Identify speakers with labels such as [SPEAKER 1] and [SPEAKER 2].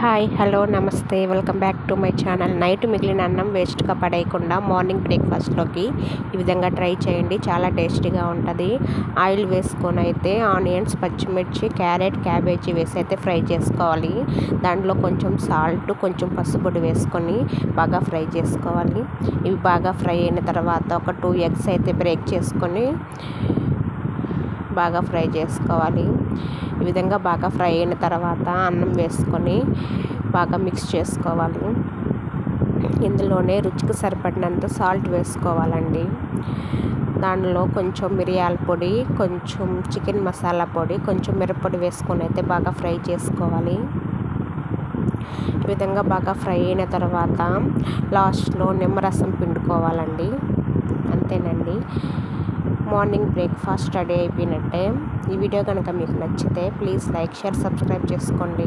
[SPEAKER 1] Hi hello నమస్తే welcome back to my channel. Night మిగిలిన అన్నం వేస్ట్గా పడేయకుండా మార్నింగ్ బ్రేక్ఫాస్ట్లోకి ఈ విధంగా ట్రై చేయండి. చాలా టేస్టీగా ఉంటుంది. ఆయిల్ వేసుకొని అయితే ఆనియన్స్, పచ్చిమిర్చి, క్యారెట్, క్యాబేజీ వేసి అయితే ఫ్రై చేసుకోవాలి. దాంట్లో కొంచెం సాల్ట్, కొంచెం పసుపొడి వేసుకొని బాగా ఫ్రై చేసుకోవాలి. ఇవి బాగా ఫ్రై అయిన తర్వాత ఒక 2 ఎగ్స్ అయితే బ్రేక్ చేసుకొని బాగా ఫ్రై చేసుకోవాలి. ఈ విధంగా బాగా ఫ్రై అయిన తర్వాత అన్నం వేసుకొని బాగా మిక్స్ చేసుకోవాలి. ఇందులోనే రుచికి సరిపడినంత సాల్ట్ వేసుకోవాలండి. దానిలో కొంచెం మిరియాల పొడి, కొంచెం చికెన్ మసాలా పొడి, కొంచెం మిరప్పొడి వేసుకొని అయితే బాగా ఫ్రై చేసుకోవాలి. ఈ విధంగా బాగా ఫ్రై అయిన తర్వాత లాస్ట్లో నిమ్మరసం పిండుకోవాలండి. అంతేనండి, మార్నింగ్ బ్రేక్ఫాస్ట్ రెడీ అయిపోయినట్టే. ఈ వీడియో కనుక మీకు నచ్చితే ప్లీజ్ లైక్, షేర్, సబ్స్క్రైబ్ చేసుకోండి.